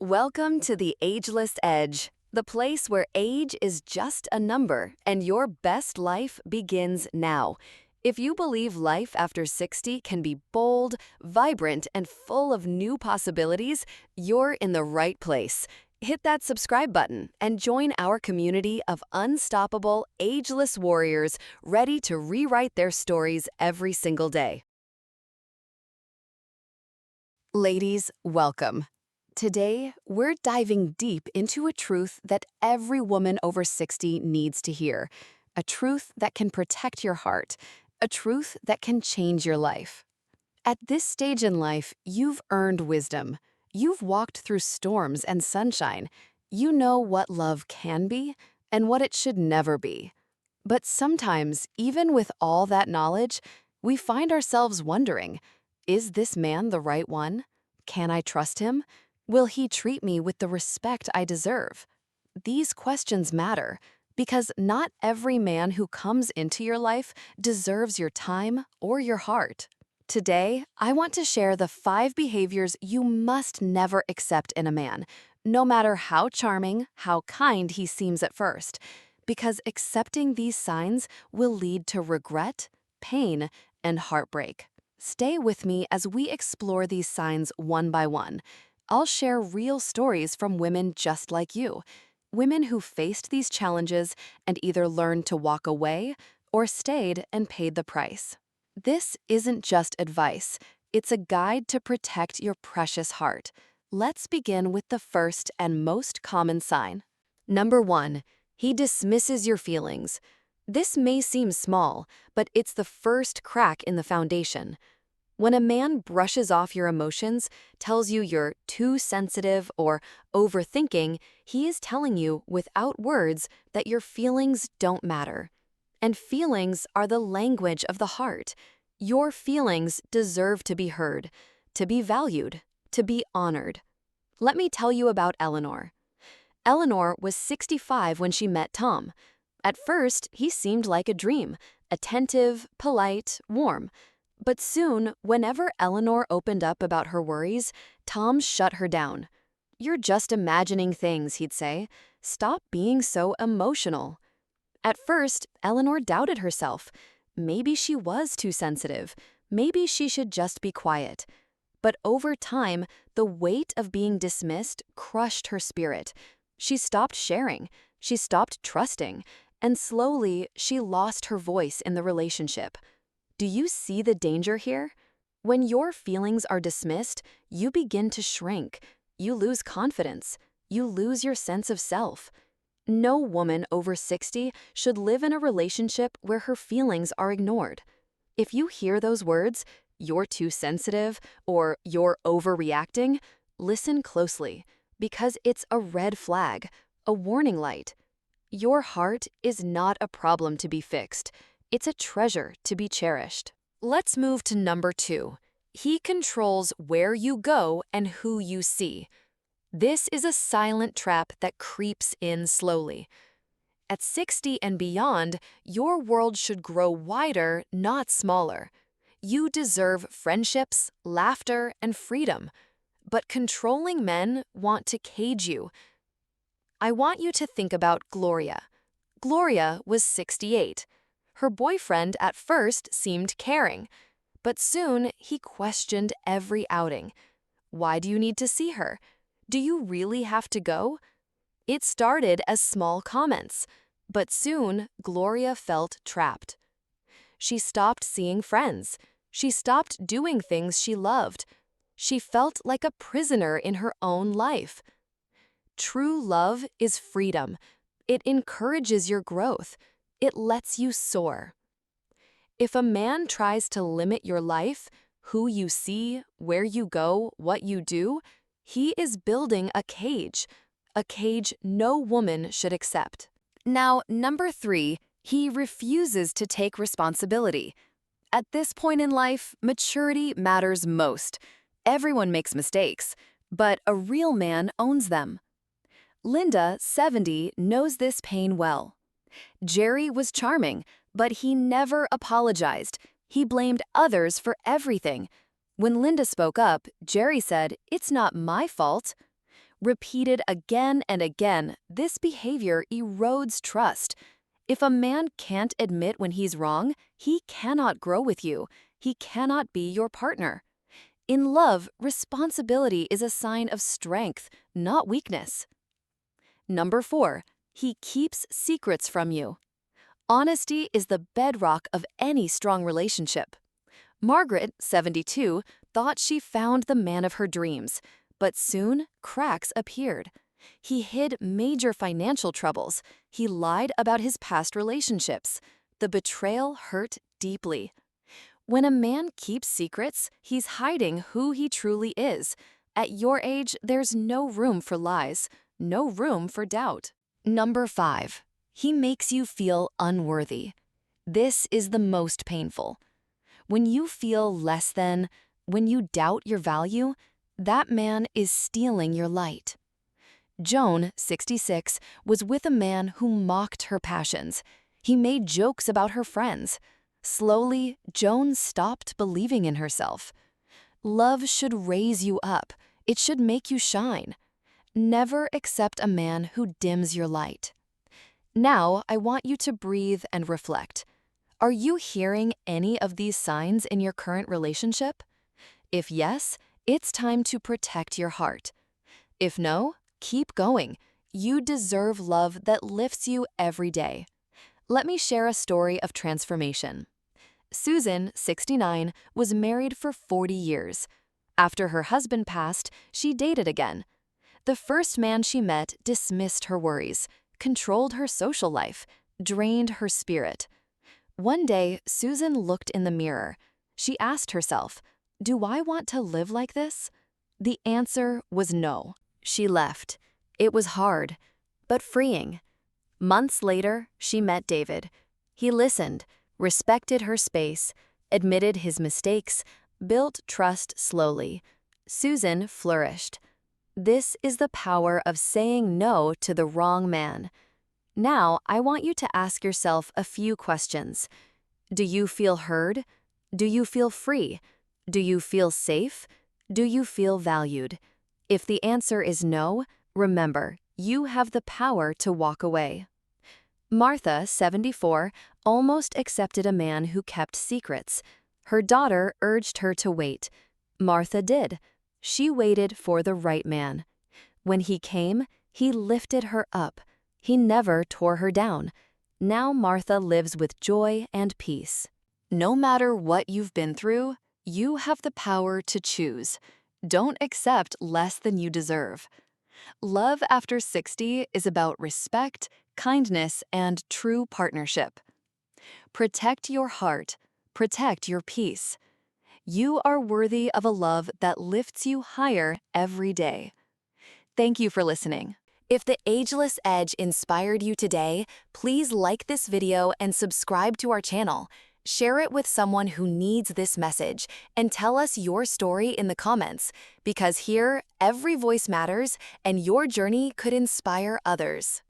Welcome to the Ageless Edge, the place where age is just a number and your best life begins now. If you believe life after 60 can be bold, vibrant, and full of new possibilities, you're in the right place. Hit that subscribe button and join our community of unstoppable, ageless warriors ready to rewrite their stories every single day. Ladies, welcome. Today, we're diving deep into a truth that every woman over 60 needs to hear, a truth that can protect your heart, a truth that can change your life. At this stage in life, you've earned wisdom. You've walked through storms and sunshine. You know what love can be and what it should never be. But sometimes, even with all that knowledge, we find ourselves wondering, is this man the right one? Can I trust him? Will he treat me with the respect I deserve? These questions matter because not every man who comes into your life deserves your time or your heart. Today, I want to share the 5 behaviors you must never accept in a man, no matter how charming, how kind he seems at first, because accepting these signs will lead to regret, pain, and heartbreak. Stay with me as we explore these signs one by one. I'll share real stories from women just like you, women who faced these challenges and either learned to walk away or stayed and paid the price. This isn't just advice, it's a guide to protect your precious heart. Let's begin with the first and most common sign. Number 1, he dismisses your feelings. This may seem small, but it's the first crack in the foundation. When a man brushes off your emotions, tells you you're too sensitive or overthinking, he is telling you without words that your feelings don't matter. And feelings are the language of the heart. Your feelings deserve to be heard, to be valued, to be honored. Let me tell you about Eleanor. Eleanor was 65 when she met Tom. At first, he seemed like a dream, attentive, polite, warm. But soon, whenever Eleanor opened up about her worries, Tom shut her down. "You're just imagining things," he'd say. "Stop being so emotional." At first, Eleanor doubted herself. Maybe she was too sensitive. Maybe she should just be quiet. But over time, the weight of being dismissed crushed her spirit. She stopped sharing. She stopped trusting. And slowly, she lost her voice in the relationship. Do you see the danger here? When your feelings are dismissed, you begin to shrink. You lose confidence. You lose your sense of self. No woman over 60 should live in a relationship where her feelings are ignored. If you hear those words, "you're too sensitive" or "you're overreacting," listen closely, because it's a red flag, a warning light. Your heart is not a problem to be fixed. It's a treasure to be cherished. Let's move to number 2. He controls where you go and who you see. This is a silent trap that creeps in slowly. At 60 and beyond, your world should grow wider, not smaller. You deserve friendships, laughter, and freedom. But controlling men want to cage you. I want you to think about Gloria. Gloria was 68. Her boyfriend at first seemed caring, but soon he questioned every outing. Why do you need to see her? Do you really have to go? It started as small comments, but soon Gloria felt trapped. She stopped seeing friends. She stopped doing things she loved. She felt like a prisoner in her own life. True love is freedom. It encourages your growth. It lets you soar. If a man tries to limit your life, who you see, where you go, what you do, he is building a cage no woman should accept. Now, number 3, he refuses to take responsibility. At this point in life, maturity matters most. Everyone makes mistakes, but a real man owns them. Linda, 70, knows this pain well. Jerry was charming, but he never apologized. He blamed others for everything. When Linda spoke up, Jerry said, "It's not my fault." Repeated again and again, this behavior erodes trust. If a man can't admit when he's wrong, he cannot grow with you. He cannot be your partner. In love, responsibility is a sign of strength, not weakness. Number 4, he keeps secrets from you. Honesty is the bedrock of any strong relationship. Margaret, 72, thought she found the man of her dreams, but soon cracks appeared. He hid major financial troubles. He lied about his past relationships. The betrayal hurt deeply. When a man keeps secrets, he's hiding who he truly is. At your age, there's no room for lies, no room for doubt. Number 5, he makes you feel unworthy. This is the most painful. When you feel less than, when you doubt your value, that man is stealing your light. Joan, 66, was with a man who mocked her passions. He made jokes about her friends. Slowly, Joan stopped believing in herself. Love should raise you up. It should make you shine. Never accept a man who dims your light. Now, I want you to breathe and reflect. Are you hearing any of these signs in your current relationship? If yes, it's time to protect your heart. If no, keep going. You deserve love that lifts you every day. Let me share a story of transformation. Susan, 69, was married for 40 years. After her husband passed, she dated again. The first man she met dismissed her worries, controlled her social life, drained her spirit. One day, Susan looked in the mirror. She asked herself, "Do I want to live like this?" The answer was no. She left. It was hard, but freeing. Months later, she met David. He listened, respected her space, admitted his mistakes, built trust slowly. Susan flourished. This is the power of saying no to the wrong man. Now, I want you to ask yourself a few questions. Do you feel heard? Do you feel free? Do you feel safe? Do you feel valued? If the answer is no, remember, you have the power to walk away. Martha, 74, almost accepted a man who kept secrets. Her daughter urged her to wait. Martha did. She waited for the right man. When he came, he lifted her up. He never tore her down. Now Martha lives with joy and peace. No matter what you've been through, you have the power to choose. Don't accept less than you deserve. Love after 60 is about respect, kindness, and true partnership. Protect your heart. Protect your peace. You are worthy of a love that lifts you higher every day. Thank you for listening. If the Ageless Edge inspired you today, please like this video and subscribe to our channel. Share it with someone who needs this message and tell us your story in the comments, because here, every voice matters and your journey could inspire others.